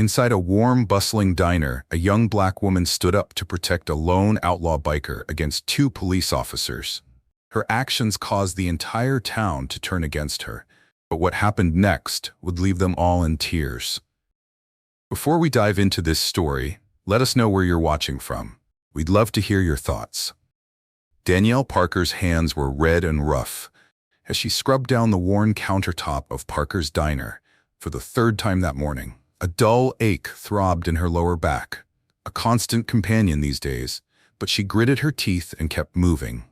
Inside a warm, bustling diner, a young black woman stood up to protect a lone outlaw biker against two police officers. Her actions caused the entire town to turn against her, but what happened next would leave them all in tears. Before we dive into this story, let us know where you're watching from. We'd love to hear your thoughts. Danielle Parker's hands were red and rough as she scrubbed down the worn countertop of Parker's diner for the third time that morning. A dull ache throbbed in her lower back, a constant companion these days, but she gritted her teeth and kept moving.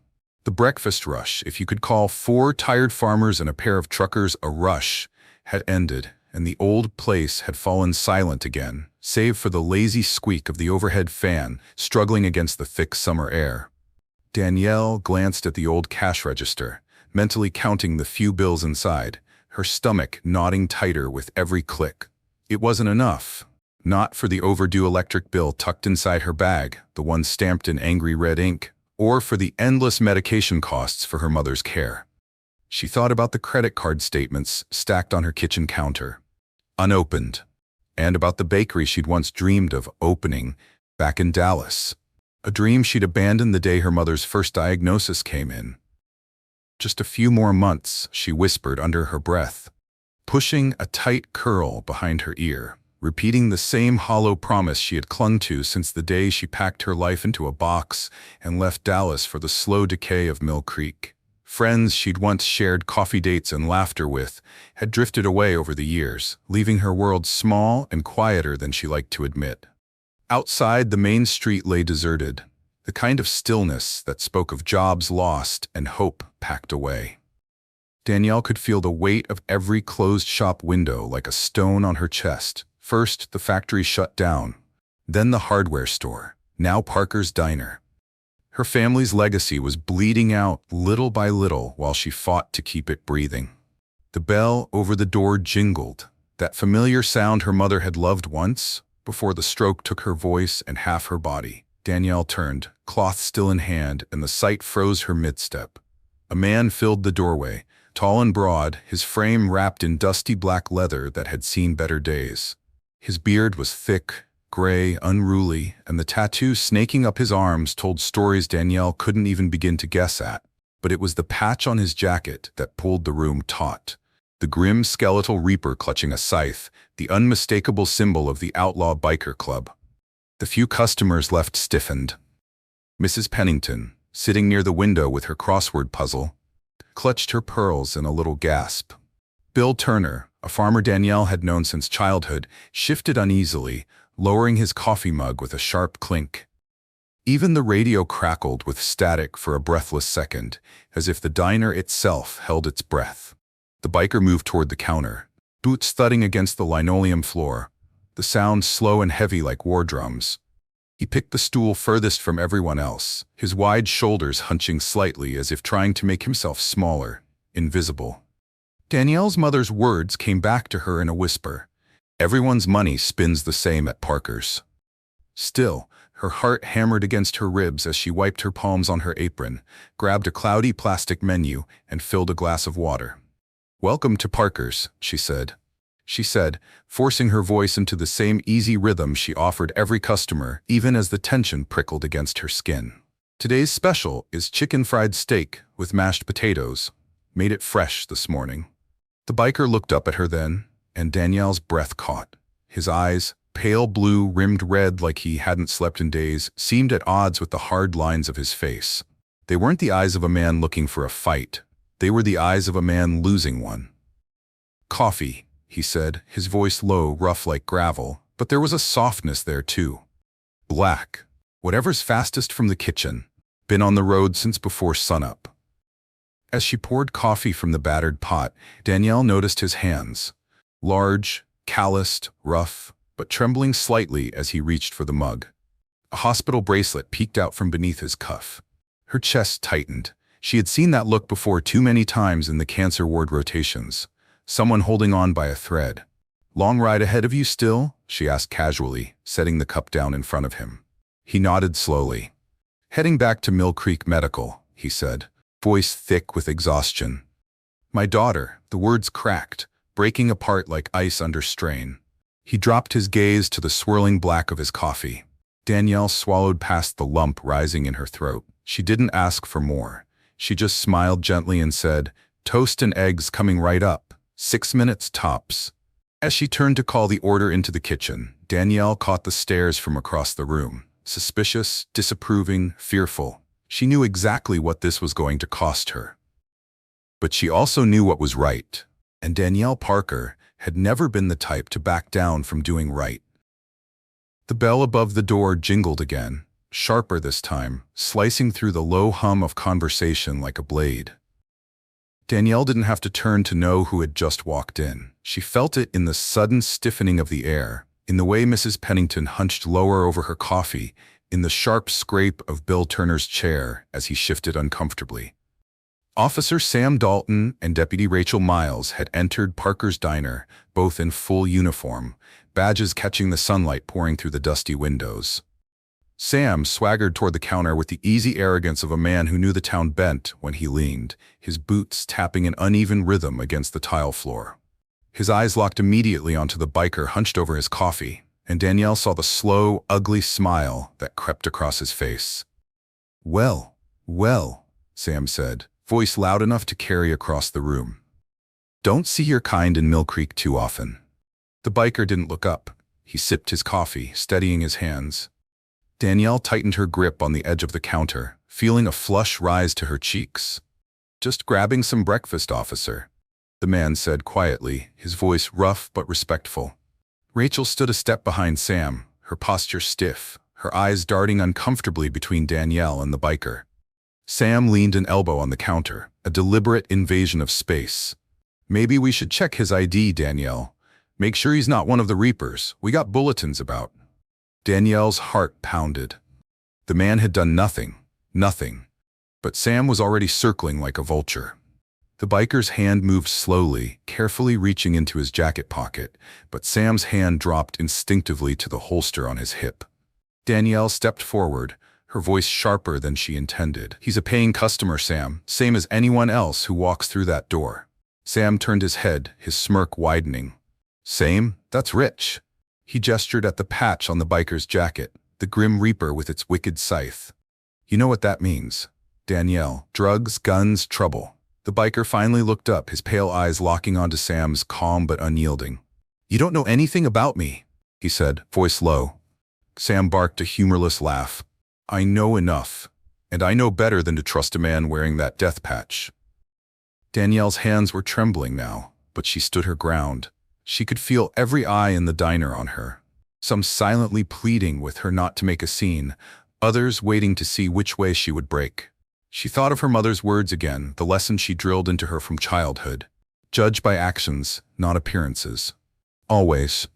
The breakfast rush, if you could call 4 tired farmers and a pair of truckers a rush, had ended, and the old place had fallen silent again, save for the lazy squeak of the overhead fan struggling against the thick summer air. Danielle glanced at the old cash register, mentally counting the few bills inside, her stomach knotting tighter with every click. It wasn't enough. Not for the overdue electric bill tucked inside her bag, the one stamped in angry red ink, or for the endless medication costs for her mother's care. She thought about the credit card statements stacked on her kitchen counter, unopened, and about the bakery she'd once dreamed of opening back in Dallas, a dream she'd abandoned the day her mother's first diagnosis came in. Just a few more months, she whispered under her breath, pushing a tight curl behind her ear, repeating the same hollow promise she had clung to since the day she packed her life into a box and left Dallas for the slow decay of Mill Creek. Friends she'd once shared coffee dates and laughter with had drifted away over the years, leaving her world small and quieter than she liked to admit. Outside, the main street lay deserted, the kind of stillness that spoke of jobs lost and hope packed away. Danielle could feel the weight of every closed shop window like a stone on her chest. First, the factory shut down, then the hardware store, now Parker's diner. Her family's legacy was bleeding out little by little while she fought to keep it breathing. The bell over the door jingled, that familiar sound her mother had loved once, before the stroke took her voice and half her body. Danielle turned, cloth still in hand, and the sight froze her mid-step. A man filled the doorway, tall and broad, his frame wrapped in dusty black leather that had seen better days. His beard was thick, gray, unruly, and the tattoo snaking up his arms told stories Danielle couldn't even begin to guess at. But it was the patch on his jacket that pulled the room taut. The grim skeletal reaper clutching a scythe, the unmistakable symbol of the outlaw biker club. The few customers left stiffened. Mrs. Pennington, sitting near the window with her crossword puzzle, clutched her pearls in a little gasp. Bill Turner, a farmer Danielle had known since childhood, shifted uneasily, lowering his coffee mug with a sharp clink. Even the radio crackled with static for a breathless second, as if the diner itself held its breath. The biker moved toward the counter, boots thudding against the linoleum floor, the sound slow and heavy like war drums. He picked the stool furthest from everyone else, his wide shoulders hunching slightly as if trying to make himself smaller, invisible. Danielle's mother's words came back to her in a whisper. Everyone's money spins the same at Parker's. Still, her heart hammered against her ribs as she wiped her palms on her apron, grabbed a cloudy plastic menu, and filled a glass of water. "Welcome to Parker's," she said, forcing her voice into the same easy rhythm she offered every customer, even as the tension prickled against her skin. "Today's special is chicken fried steak with mashed potatoes. Made it fresh this morning." The biker looked up at her then, and Danielle's breath caught. His eyes, pale blue rimmed red like he hadn't slept in days, seemed at odds with the hard lines of his face. They weren't the eyes of a man looking for a fight. They were the eyes of a man losing one. "Coffee," he said, his voice low, rough like gravel, but there was a softness there too. "Black. Whatever's fastest from the kitchen. Been on the road since before sunup." As she poured coffee from the battered pot, Danielle noticed his hands. Large, calloused, rough, but trembling slightly as he reached for the mug. A hospital bracelet peeked out from beneath his cuff. Her chest tightened. She had seen that look before too many times in the cancer ward rotations. Someone holding on by a thread. "Long ride ahead of you still?" she asked casually, setting the cup down in front of him. He nodded slowly. "Heading back to Mill Creek Medical," he said, voice thick with exhaustion. "My daughter," the words cracked, breaking apart like ice under strain. He dropped his gaze to the swirling black of his coffee. Danielle swallowed past the lump rising in her throat. She didn't ask for more. She just smiled gently and said, "Toast and eggs coming right up. 6 minutes tops." As she turned to call the order into the kitchen, Danielle caught the stares from across the room. Suspicious, disapproving, fearful. She knew exactly what this was going to cost her. But she also knew what was right. And Danielle Parker had never been the type to back down from doing right. The bell above the door jingled again, sharper this time, slicing through the low hum of conversation like a blade. Danielle didn't have to turn to know who had just walked in. She felt it in the sudden stiffening of the air, in the way Mrs. Pennington hunched lower over her coffee, in the sharp scrape of Bill Turner's chair as he shifted uncomfortably. Officer Sam Dalton and Deputy Rachel Miles had entered Parker's diner, both in full uniform, badges catching the sunlight pouring through the dusty windows. Sam swaggered toward the counter with the easy arrogance of a man who knew the town bent when he leaned, his boots tapping an uneven rhythm against the tile floor. His eyes locked immediately onto the biker hunched over his coffee, and Danielle saw the slow, ugly smile that crept across his face. "Well, well," Sam said, voice loud enough to carry across the room. "Don't see your kind in Mill Creek too often." The biker didn't look up. He sipped his coffee, steadying his hands. Danielle tightened her grip on the edge of the counter, feeling a flush rise to her cheeks. "Just grabbing some breakfast, officer," the man said quietly, his voice rough but respectful. Rachel stood a step behind Sam, her posture stiff, her eyes darting uncomfortably between Danielle and the biker. Sam leaned an elbow on the counter, a deliberate invasion of space. "Maybe we should check his ID, Danielle. Make sure he's not one of the Reapers. We got bulletins about." Danielle's heart pounded. The man had done nothing. But Sam was already circling like a vulture. The biker's hand moved slowly, carefully reaching into his jacket pocket, but Sam's hand dropped instinctively to the holster on his hip. Danielle stepped forward, her voice sharper than she intended. "He's a paying customer, Sam, same as anyone else who walks through that door." Sam turned his head, his smirk widening. "Same? That's rich." He gestured at the patch on the biker's jacket, the Grim Reaper with its wicked scythe. "You know what that means, Danielle. Drugs, guns, trouble." The biker finally looked up, his pale eyes locking onto Sam's, calm but unyielding. "You don't know anything about me," he said, voice low. Sam barked a humorless laugh. "I know enough, and I know better than to trust a man wearing that death patch." Danielle's hands were trembling now, but she stood her ground. She could feel every eye in the diner on her, some silently pleading with her not to make a scene, others waiting to see which way she would break. She thought of her mother's words again, the lesson she drilled into her from childhood. Judge by actions, not appearances. Always.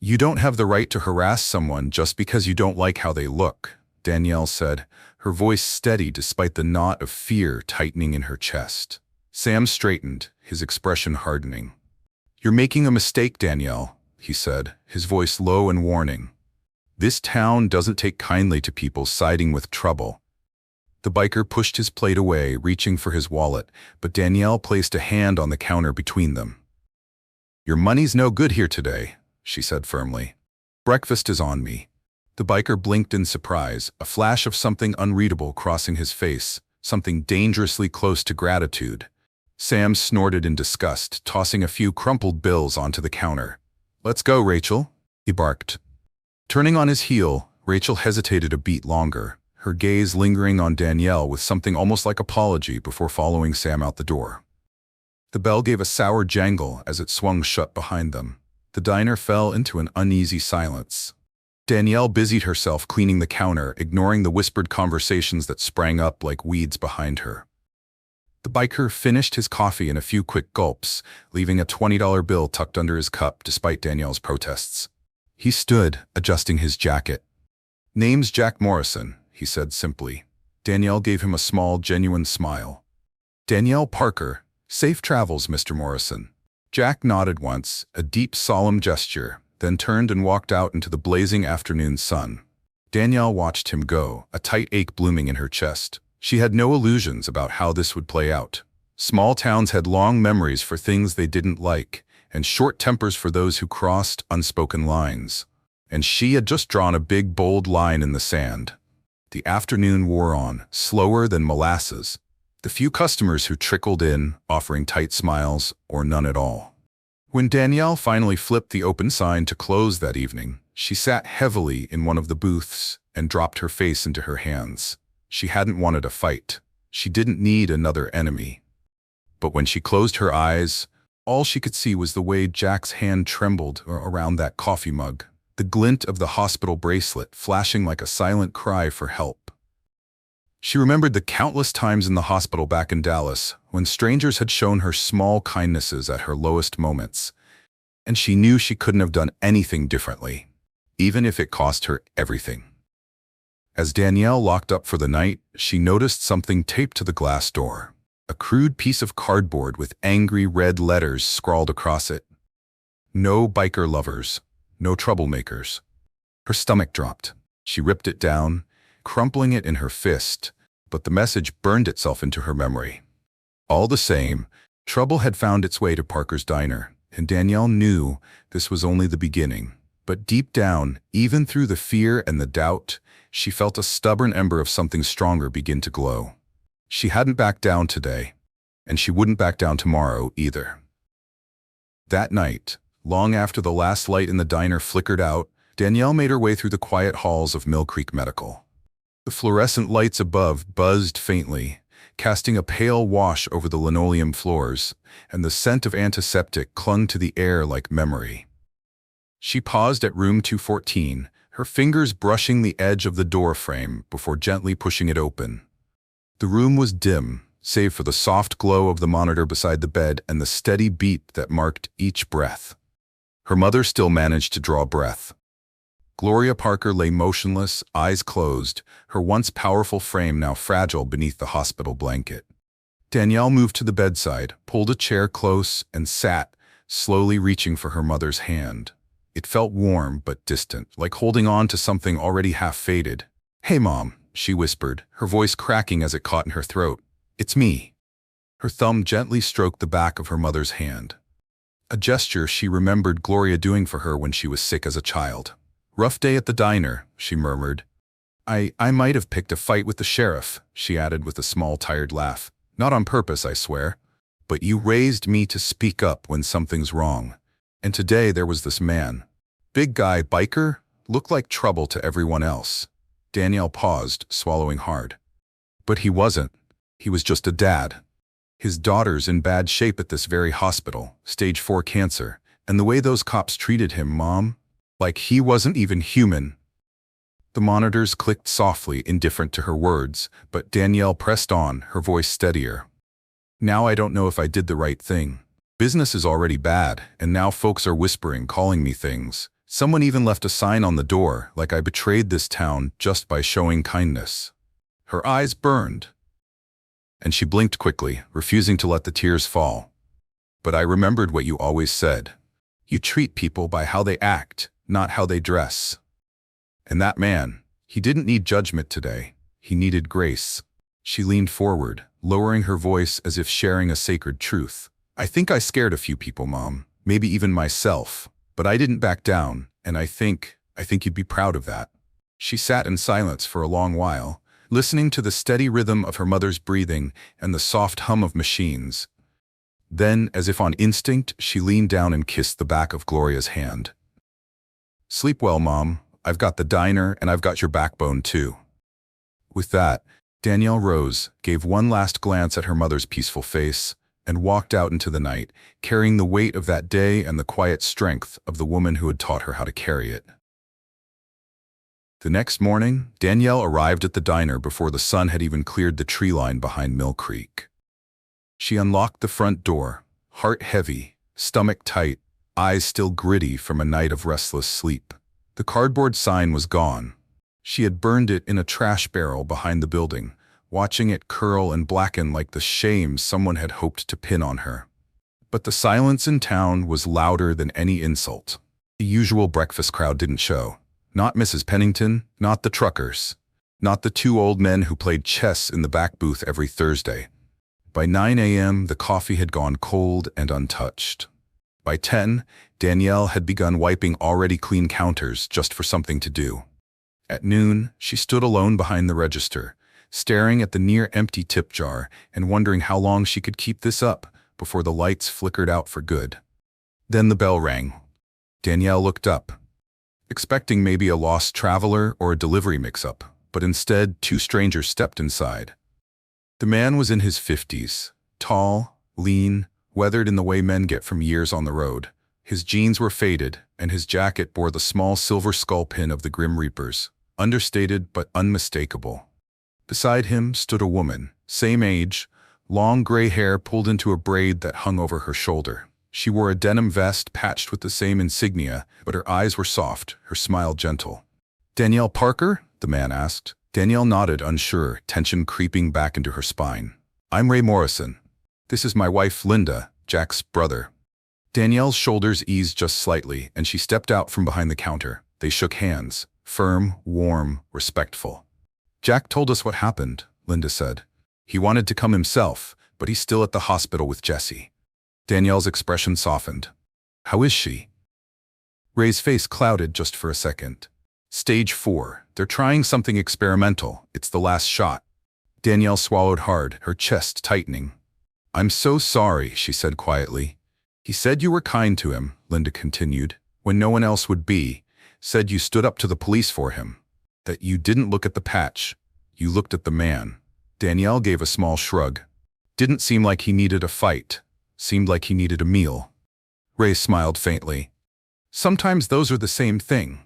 "You don't have the right to harass someone just because you don't like how they look," Danielle said, her voice steady despite the knot of fear tightening in her chest. Sam straightened, his expression hardening. "You're making a mistake, Danielle," he said, his voice low and warning. "This town doesn't take kindly to people siding with trouble." The biker pushed his plate away, reaching for his wallet, but Danielle placed a hand on the counter between them. "Your money's no good here today," she said firmly. "Breakfast is on me." The biker blinked in surprise, a flash of something unreadable crossing his face, something dangerously close to gratitude. Sam snorted in disgust, tossing a few crumpled bills onto the counter. "Let's go, Rachel," he barked. Turning on his heel, Rachel hesitated a beat longer, her gaze lingering on Danielle with something almost like apology before following Sam out the door. The bell gave a sour jangle as it swung shut behind them. The diner fell into an uneasy silence. Danielle busied herself cleaning the counter, ignoring the whispered conversations that sprang up like weeds behind her. The biker finished his coffee in a few quick gulps, leaving a $20 bill tucked under his cup despite Danielle's protests. He stood, adjusting his jacket. "Name's Jack Morrison," he said simply. Danielle gave him a small, genuine smile. "Danielle Parker, safe travels, Mr. Morrison." Jack nodded once, a deep, solemn gesture, then turned and walked out into the blazing afternoon sun. Danielle watched him go, a tight ache blooming in her chest. She had no illusions about how this would play out. Small towns had long memories for things they didn't like, and short tempers for those who crossed unspoken lines. And she had just drawn a big, bold line in the sand. The afternoon wore on, slower than molasses. The few customers who trickled in, offering tight smiles or none at all. When Danielle finally flipped the open sign to close that evening, she sat heavily in one of the booths and dropped her face into her hands. She hadn't wanted a fight. She didn't need another enemy. But when she closed her eyes, all she could see was the way Jack's hand trembled around that coffee mug, the glint of the hospital bracelet flashing like a silent cry for help. She remembered the countless times in the hospital back in Dallas when strangers had shown her small kindnesses at her lowest moments, and she knew she couldn't have done anything differently, even if it cost her everything. As Danielle locked up for the night, she noticed something taped to the glass door, a crude piece of cardboard with angry red letters scrawled across it. No biker lovers, no troublemakers. Her stomach dropped. She ripped it down, crumpling it in her fist, but the message burned itself into her memory. All the same, trouble had found its way to Parker's diner, and Danielle knew this was only the beginning. But deep down, even through the fear and the doubt, she felt a stubborn ember of something stronger begin to glow. She hadn't backed down today, and she wouldn't back down tomorrow either. That night, long after the last light in the diner flickered out, Danielle made her way through the quiet halls of Mill Creek Medical. The fluorescent lights above buzzed faintly, casting a pale wash over the linoleum floors, and the scent of antiseptic clung to the air like memory. She paused at room 214, her fingers brushing the edge of the door frame before gently pushing it open. The room was dim, save for the soft glow of the monitor beside the bed and the steady beat that marked each breath. Her mother still managed to draw breath. Gloria Parker lay motionless, eyes closed, her once powerful frame now fragile beneath the hospital blanket. Danielle moved to the bedside, pulled a chair close, and sat, slowly reaching for her mother's hand. It felt warm but distant, like holding on to something already half faded. "Hey, Mom," she whispered, her voice cracking as it caught in her throat. "It's me." Her thumb gently stroked the back of her mother's hand. A gesture she remembered Gloria doing for her when she was sick as a child. "Rough day at the diner," she murmured. I might have picked a fight with the sheriff," she added with a small, tired laugh. "Not on purpose, I swear. But you raised me to speak up when something's wrong. And today there was this man. Big guy, biker, looked like trouble to everyone else." Danielle paused, swallowing hard. But he wasn't. He was just a dad. His daughter's in bad shape at this very hospital, stage 4 cancer, and the way those cops treated him, Mom, like he wasn't even human. The monitors clicked softly, indifferent to her words, but Danielle pressed on, her voice steadier. "Now I don't know if I did the right thing. Business is already bad, and now folks are whispering, calling me things. Someone even left a sign on the door, like I betrayed this town just by showing kindness." Her eyes burned, and she blinked quickly, refusing to let the tears fall. "But I remembered what you always said. You treat people by how they act, not how they dress. And that man, he didn't need judgment today. He needed grace." She leaned forward, lowering her voice as if sharing a sacred truth. "I think I scared a few people, Mom, maybe even myself. But I didn't back down, and I think you'd be proud of that." She sat in silence for a long while, listening to the steady rhythm of her mother's breathing and the soft hum of machines. Then, as if on instinct, she leaned down and kissed the back of Gloria's hand. "Sleep well, Mom. I've got the diner, and I've got your backbone, too." With that, Danielle rose, gave one last glance at her mother's peaceful face, and walked out into the night, carrying the weight of that day and the quiet strength of the woman who had taught her how to carry it. The next morning, Danielle arrived at the diner before the sun had even cleared the tree line behind Mill Creek. She unlocked the front door, heart heavy, stomach tight, eyes still gritty from a night of restless sleep. The cardboard sign was gone. She had burned it in a trash barrel behind the building, watching it curl and blacken like the shame someone had hoped to pin on her. But the silence in town was louder than any insult. The usual breakfast crowd didn't show. Not Mrs. Pennington, not the truckers, not the 2 old men who played chess in the back booth every Thursday. By 9 a.m., the coffee had gone cold and untouched. By 10, Danielle had begun wiping already clean counters just for something to do. At noon, she stood alone behind the register, staring at the near-empty tip jar and wondering how long she could keep this up before the lights flickered out for good. Then the bell rang. Danielle looked up, expecting maybe a lost traveler or a delivery mix-up, but instead 2 strangers stepped inside. The man was in his 50s, tall, lean, weathered in the way men get from years on the road. His jeans were faded, and his jacket bore the small silver skull pin of the Grim Reapers, understated but unmistakable. Beside him stood a woman, same age, long gray hair pulled into a braid that hung over her shoulder. She wore a denim vest patched with the same insignia, but her eyes were soft, her smile gentle. "Danielle Parker?" the man asked. Danielle nodded, unsure, tension creeping back into her spine. "I'm Ray Morrison. This is my wife, Linda, Jack's brother." Danielle's shoulders eased just slightly, and she stepped out from behind the counter. They shook hands, firm, warm, respectful. "Jack told us what happened," Linda said. "He wanted to come himself, but he's still at the hospital with Jessie." Danielle's expression softened. "How is she?" Ray's face clouded just for a second. "Stage 4. They're trying something experimental. It's the last shot." Danielle swallowed hard, her chest tightening. "I'm so sorry," she said quietly. "He said you were kind to him," Linda continued, "when no one else would be. Said you stood up to the police for him. That you didn't look at the patch. You looked at the man." Danielle gave a small shrug. "Didn't seem like he needed a fight. Seemed like he needed a meal." Ray smiled faintly. "Sometimes those are the same thing."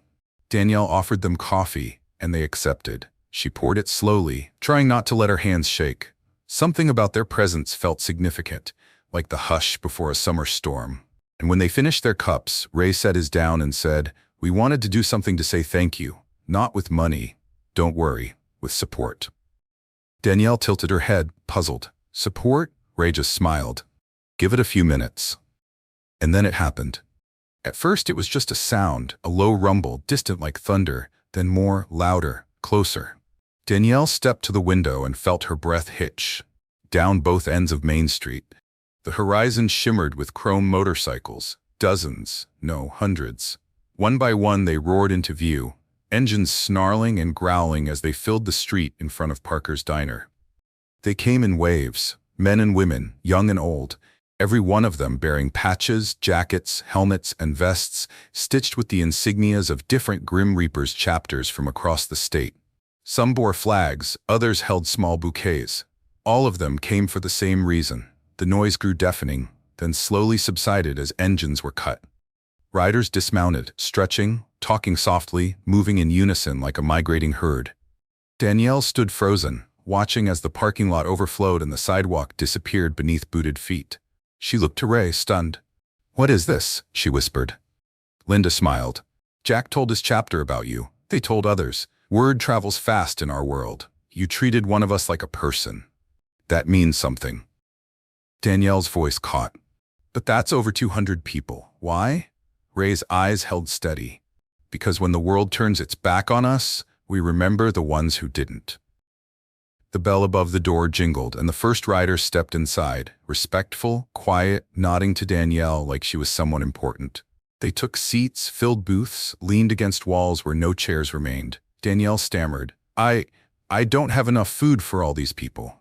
Danielle offered them coffee, and they accepted. She poured it slowly, trying not to let her hands shake. Something about their presence felt significant, like the hush before a summer storm. And when they finished their cups, Ray set his down and said, "We wanted to do something to say thank you. Not with money. Don't worry, with support." Danielle tilted her head, puzzled. "Support?" Ray just smiled. "Give it a few minutes." And then it happened. At first it was just a sound, a low rumble, distant like thunder, then more, louder, closer. Danielle stepped to the window and felt her breath hitch. Down both ends of Main Street, the horizon shimmered with chrome motorcycles, dozens, no, hundreds. One by one they roared into view, engines snarling and growling as they filled the street in front of Parker's diner. They came in waves, men and women, young and old, every one of them bearing patches, jackets, helmets, and vests stitched with the insignias of different Grim Reapers chapters from across the state. Some bore flags, others held small bouquets. All of them came for the same reason. The noise grew deafening, then slowly subsided as engines were cut. Riders dismounted, stretching, talking softly, moving in unison like a migrating herd. Danielle stood frozen, watching as the parking lot overflowed and the sidewalk disappeared beneath booted feet. She looked to Ray, stunned. "What is this?" she whispered. Linda smiled. "Jack told his chapter about you. They told others. Word travels fast in our world. You treated one of us like a person. That means something." Danielle's voice caught. "But that's over 200 people. Why?" Ray's eyes held steady. "Because when the world turns its back on us, we remember the ones who didn't." The bell above the door jingled, and the first rider stepped inside, respectful, quiet, nodding to Danielle like she was someone important. They took seats, filled booths, leaned against walls where no chairs remained. Danielle stammered, I don't have enough food for all these people."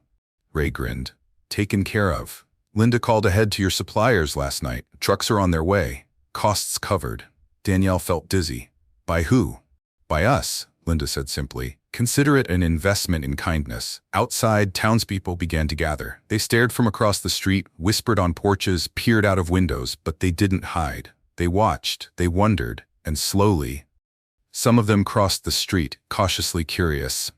Ray grinned. "Taken care of. Linda called ahead to your suppliers last night. Trucks are on their way. Costs covered." Danielle felt dizzy. "By who?" "By us," Linda said simply. "Consider it an investment in kindness." Outside, townspeople began to gather. They stared from across the street, whispered on porches, peered out of windows, but they didn't hide. They watched, they wondered, and slowly, some of them crossed the street, cautiously curious.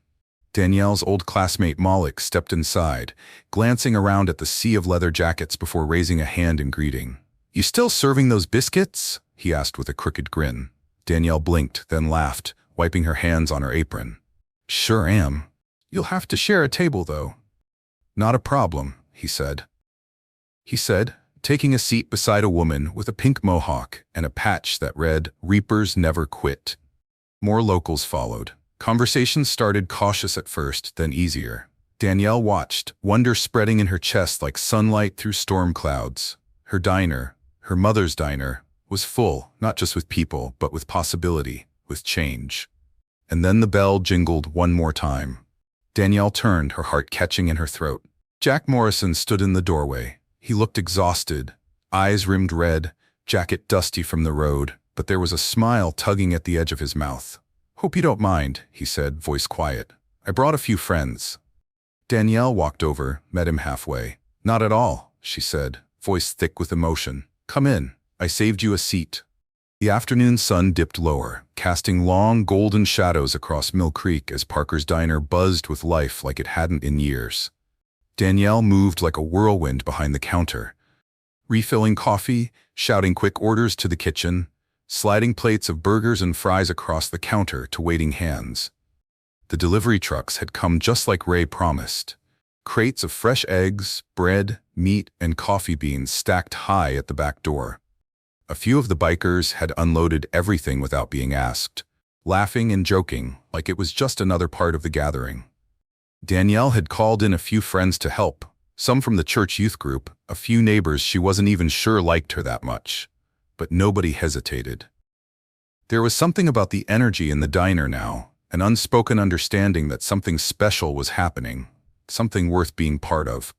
Danielle's old classmate Malik stepped inside, glancing around at the sea of leather jackets before raising a hand in greeting. "You still serving those biscuits?" he asked with a crooked grin. Danielle blinked, then laughed, wiping her hands on her apron. "Sure am. You'll have to share a table, though." "Not a problem," he said. Taking a seat beside a woman with a pink mohawk and a patch that read, "Reapers Never Quit." More locals followed. Conversation started cautious at first, then easier. Danielle watched, wonder spreading in her chest like sunlight through storm clouds. Her diner, Her mother's diner was full, not just with people, but with possibility, with change. And then the bell jingled one more time. Danielle turned, her heart catching in her throat. Jack Morrison stood in the doorway. He looked exhausted, eyes rimmed red, jacket dusty from the road, but there was a smile tugging at the edge of his mouth. "Hope you don't mind," he said, voice quiet. "I brought a few friends." Danielle walked over, met him halfway. "Not at all," she said, voice thick with emotion. "Come in. I saved you a seat." The afternoon sun dipped lower, casting long golden shadows across Mill Creek as Parker's diner buzzed with life like it hadn't in years. Danielle moved like a whirlwind behind the counter, refilling coffee, shouting quick orders to the kitchen, sliding plates of burgers and fries across the counter to waiting hands. The delivery trucks had come just like Ray promised. Crates of fresh eggs, bread, meat, and coffee beans stacked high at the back door. A few of the bikers had unloaded everything without being asked, laughing and joking like it was just another part of the gathering. Danielle had called in a few friends to help, some from the church youth group, a few neighbors she wasn't even sure liked her that much. But nobody hesitated. There was something about the energy in the diner now, an unspoken understanding that something special was happening, something worth being part of.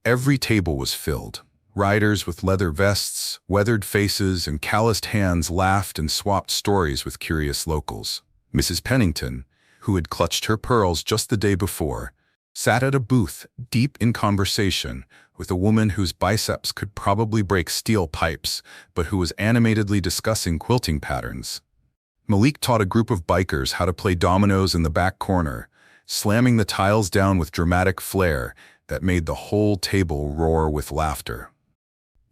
Every table was filled. Riders with leather vests, weathered faces, and calloused hands laughed and swapped stories with curious locals. Mrs. Pennington, who had clutched her pearls just the day before, sat at a booth, deep in conversation, with a woman whose biceps could probably break steel pipes, but who was animatedly discussing quilting patterns. Malik taught a group of bikers how to play dominoes in the back corner, slamming the tiles down with dramatic flair that made the whole table roar with laughter.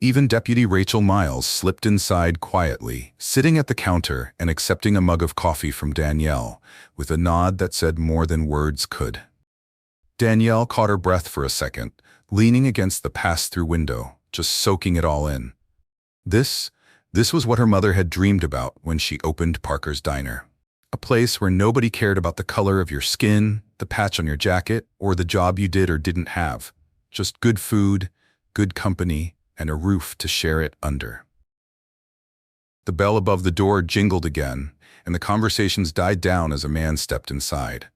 Even Deputy Rachel Miles slipped inside quietly, sitting at the counter and accepting a mug of coffee from Danielle, with a nod that said more than words could. Danielle caught her breath for a second, leaning against the pass-through window, just soaking it all in. This was what her mother had dreamed about when she opened Parker's Diner. A place where nobody cared about the color of your skin, the patch on your jacket, or the job you did or didn't have. Just good food, good company, and a roof to share it under. The bell above the door jingled again, and the conversations died down as a man stepped inside.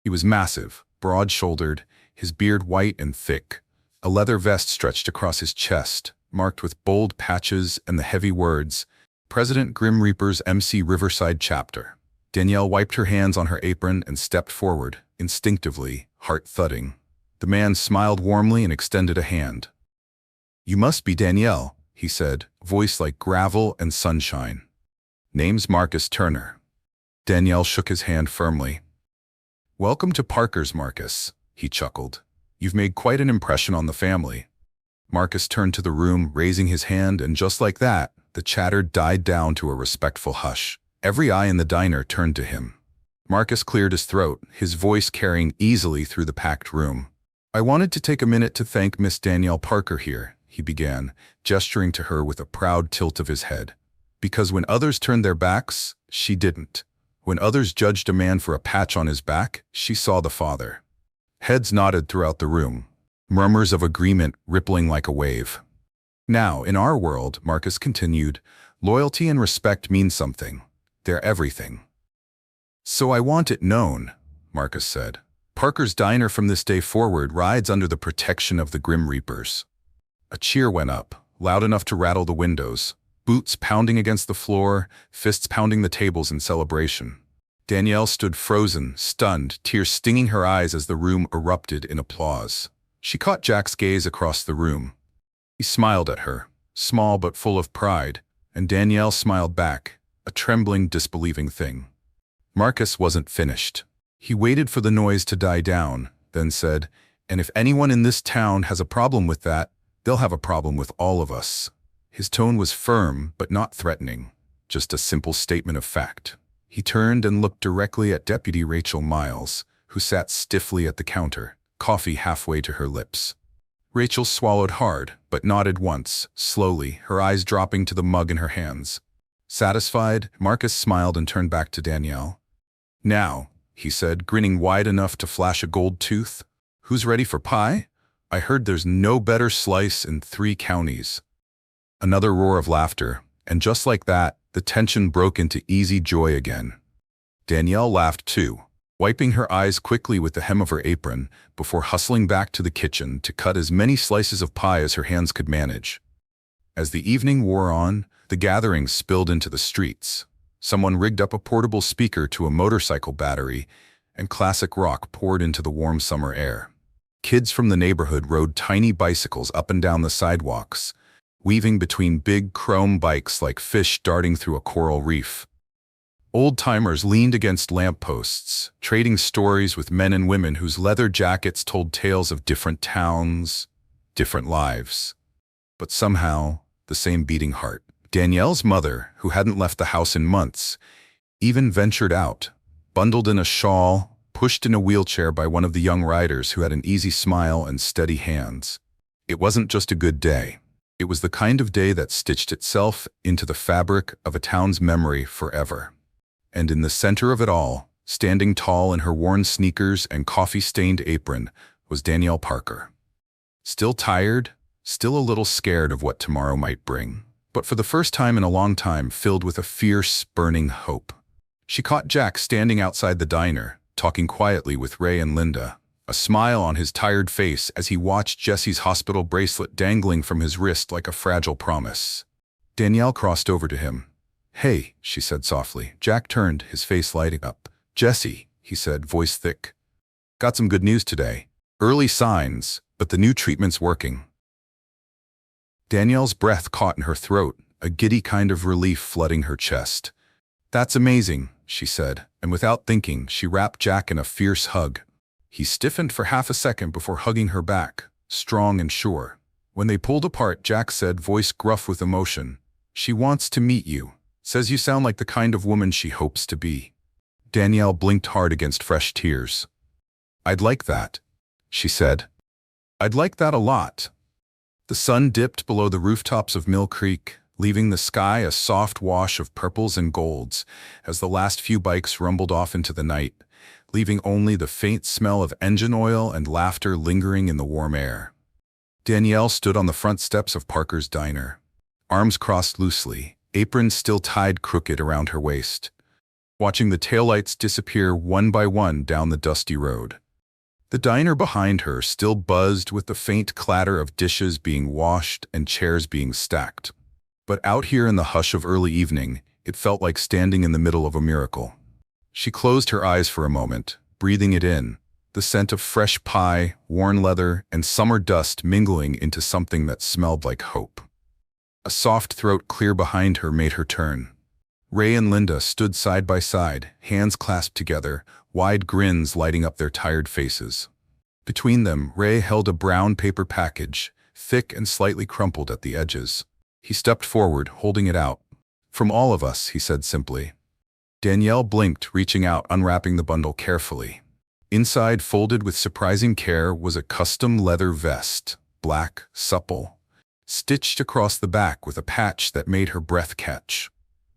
He was massive, broad-shouldered, his beard white and thick. A leather vest stretched across his chest, marked with bold patches and the heavy words, "President Grim Reaper's MC Riverside Chapter." Danielle wiped her hands on her apron and stepped forward, instinctively, heart thudding. The man smiled warmly and extended a hand. "You must be Danielle," he said, voice like gravel and sunshine. "Name's Marcus Turner." Danielle shook his hand firmly. "Welcome to Parker's, Marcus," he chuckled. "You've made quite an impression on the family." Marcus turned to the room, raising his hand, and just like that, the chatter died down to a respectful hush. Every eye in the diner turned to him. Marcus cleared his throat, his voice carrying easily through the packed room. "I wanted to take a minute to thank Miss Danielle Parker here," he began, gesturing to her with a proud tilt of his head. "Because when others turned their backs, she didn't. When others judged a man for a patch on his back, she saw the father." Heads nodded throughout the room, murmurs of agreement rippling like a wave. "Now, in our world," Marcus continued, "loyalty and respect mean something. They're everything." "So I want it known," Marcus said. "Parker's Diner from this day forward rides under the protection of the Grim Reapers." A cheer went up, loud enough to rattle the windows, boots pounding against the floor, fists pounding the tables in celebration. Danielle stood frozen, stunned, tears stinging her eyes as the room erupted in applause. She caught Jack's gaze across the room. He smiled at her, small but full of pride, and Danielle smiled back, a trembling, disbelieving thing. Marcus wasn't finished. He waited for the noise to die down, then said, "And if anyone in this town has a problem with that, they'll have a problem with all of us." His tone was firm but not threatening, just a simple statement of fact. He turned and looked directly at Deputy Rachel Miles, who sat stiffly at the counter, coffee halfway to her lips. Rachel swallowed hard, but nodded once, slowly, her eyes dropping to the mug in her hands. Satisfied, Marcus smiled and turned back to Danielle. "Now," he said, grinning wide enough to flash a gold tooth, "who's ready for pie? I heard there's no better slice in 3 counties." Another roar of laughter, and just like that, the tension broke into easy joy again. Danielle laughed too, wiping her eyes quickly with the hem of her apron before hustling back to the kitchen to cut as many slices of pie as her hands could manage. As the evening wore on, the gathering spilled into the streets. Someone rigged up a portable speaker to a motorcycle battery, and classic rock poured into the warm summer air. Kids from the neighborhood rode tiny bicycles up and down the sidewalks, weaving between big chrome bikes like fish darting through a coral reef. Old-timers leaned against lampposts, trading stories with men and women whose leather jackets told tales of different towns, different lives. But somehow, the same beating heart. Danielle's mother, who hadn't left the house in months, even ventured out, bundled in a shawl, pushed in a wheelchair by one of the young riders who had an easy smile and steady hands. It wasn't just a good day. It was the kind of day that stitched itself into the fabric of a town's memory forever. And in the center of it all, standing tall in her worn sneakers and coffee-stained apron, was Danielle Parker. Still tired, still a little scared of what tomorrow might bring, but for the first time in a long time filled with a fierce, burning hope. She caught Jack standing outside the diner, talking quietly with Ray and Linda, a smile on his tired face as he watched Jesse's hospital bracelet dangling from his wrist like a fragile promise. Danielle crossed over to him. "Hey," she said softly. Jack turned, his face lighting up. "Jesse," he said, voice thick. "Got some good news today. Early signs, but the new treatment's working." Danielle's breath caught in her throat, a giddy kind of relief flooding her chest. "That's amazing," she said, and without thinking, she wrapped Jack in a fierce hug. He stiffened for half a second before hugging her back, strong and sure. When they pulled apart, Jack said, voice gruff with emotion, "She wants to meet you. Says you sound like the kind of woman she hopes to be." Danielle blinked hard against fresh tears. "I'd like that," she said. "I'd like that a lot." The sun dipped below the rooftops of Mill Creek, leaving the sky a soft wash of purples and golds as the last few bikes rumbled off into the night, leaving only the faint smell of engine oil and laughter lingering in the warm air. Danielle stood on the front steps of Parker's diner, arms crossed loosely, apron still tied crooked around her waist, watching the taillights disappear one by one down the dusty road. The diner behind her still buzzed with the faint clatter of dishes being washed and chairs being stacked. But out here in the hush of early evening, it felt like standing in the middle of a miracle. She closed her eyes for a moment, breathing it in, the scent of fresh pie, worn leather, and summer dust mingling into something that smelled like hope. A soft throat clear behind her made her turn. Ray and Linda stood side by side, hands clasped together, wide grins lighting up their tired faces. Between them, Ray held a brown paper package, thick and slightly crumpled at the edges. He stepped forward, holding it out. "From all of us," he said simply. Danielle blinked, reaching out, unwrapping the bundle carefully. Inside, folded with surprising care, was a custom leather vest, black, supple, stitched across the back with a patch that made her breath catch.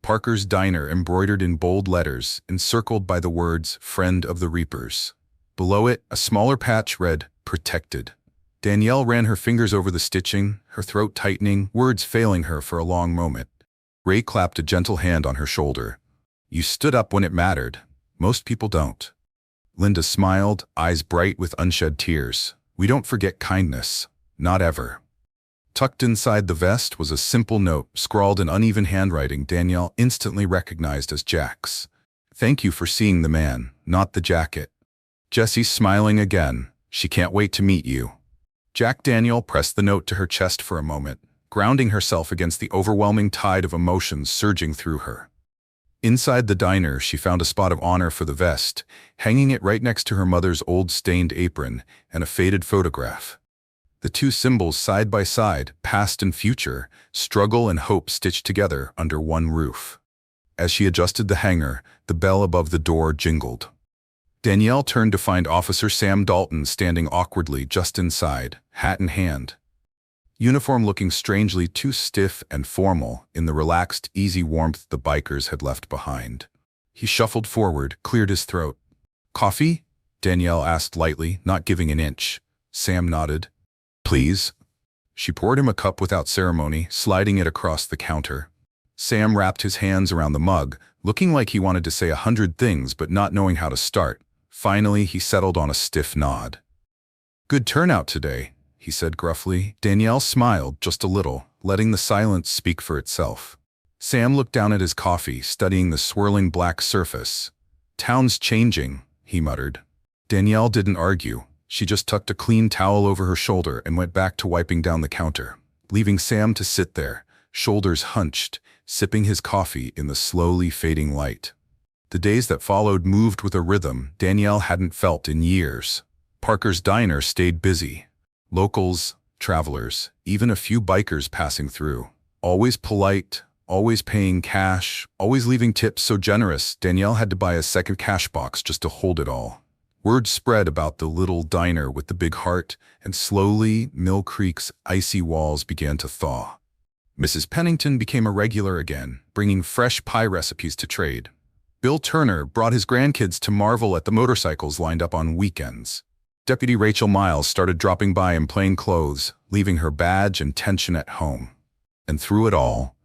Parker's Diner embroidered in bold letters, encircled by the words, "Friend of the Reapers." Below it, a smaller patch read, "Protected." Danielle ran her fingers over the stitching, her throat tightening, words failing her for a long moment. Ray clapped a gentle hand on her shoulder. "You stood up when it mattered. Most people don't." Linda smiled, eyes bright with unshed tears. "We don't forget kindness. Not ever." Tucked inside the vest was a simple note, scrawled in uneven handwriting Danielle instantly recognized as Jack's. "Thank you for seeing the man, not the jacket. Jessie's smiling again. She can't wait to meet you." Jack. Danielle pressed the note to her chest for a moment, grounding herself against the overwhelming tide of emotions surging through her. Inside the diner, she found a spot of honor for the vest, hanging it right next to her mother's old stained apron and a faded photograph. The two symbols side by side, past and future, struggle and hope stitched together under one roof. As she adjusted the hanger, the bell above the door jingled. Danielle turned to find Officer Sam Dalton standing awkwardly just inside, hat in hand. Uniform looking strangely too stiff and formal in the relaxed, easy warmth the bikers had left behind. He shuffled forward, cleared his throat. "Coffee?" Danielle asked lightly, not giving an inch. Sam nodded. "Please." She poured him a cup without ceremony, sliding it across the counter. Sam wrapped his hands around the mug, looking like he wanted to say 100 things but not knowing how to start. Finally, he settled on a stiff nod. "Good turnout today," he said gruffly. Danielle smiled just a little, letting the silence speak for itself. Sam looked down at his coffee, studying the swirling black surface. "Town's changing," he muttered. Danielle didn't argue. She just tucked a clean towel over her shoulder and went back to wiping down the counter, leaving Sam to sit there, shoulders hunched, sipping his coffee in the slowly fading light. The days that followed moved with a rhythm Danielle hadn't felt in years. Parker's Diner stayed busy. Locals, travelers, even a few bikers passing through. Always polite, always paying cash, always leaving tips so generous Danielle had to buy a second cash box just to hold it all. Word spread about the little diner with the big heart, and slowly Mill Creek's icy walls began to thaw. Mrs. Pennington became a regular again, bringing fresh pie recipes to trade. Bill Turner brought his grandkids to marvel at the motorcycles lined up on weekends. Deputy Rachel Miles started dropping by in plain clothes, leaving her badge and tension at home. And through it all,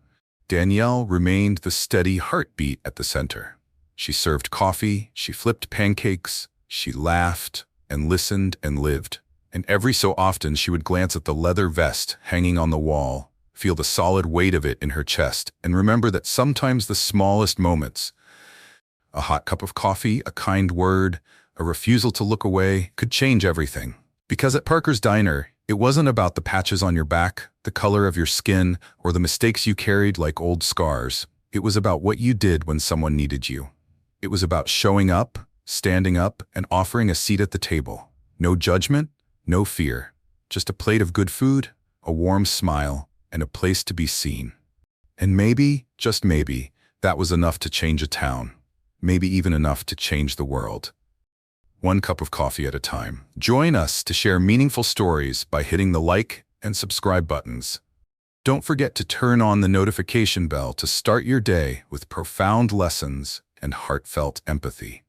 Danielle remained the steady heartbeat at the center. She served coffee, she flipped pancakes, she laughed and listened and lived. And every so often she would glance at the leather vest hanging on the wall, feel the solid weight of it in her chest, and remember that sometimes the smallest moments, a hot cup of coffee, a kind word, a refusal to look away, could change everything. Because at Parker's Diner, it wasn't about the patches on your back, the color of your skin, or the mistakes you carried like old scars. It was about what you did when someone needed you. It was about showing up, standing up, and offering a seat at the table. No judgment, no fear. Just a plate of good food, a warm smile, and a place to be seen. And maybe, just maybe, that was enough to change a town. Maybe even enough to change the world. One cup of coffee at a time. Join us to share meaningful stories by hitting the like and subscribe buttons. Don't forget to turn on the notification bell to start your day with profound lessons and heartfelt empathy.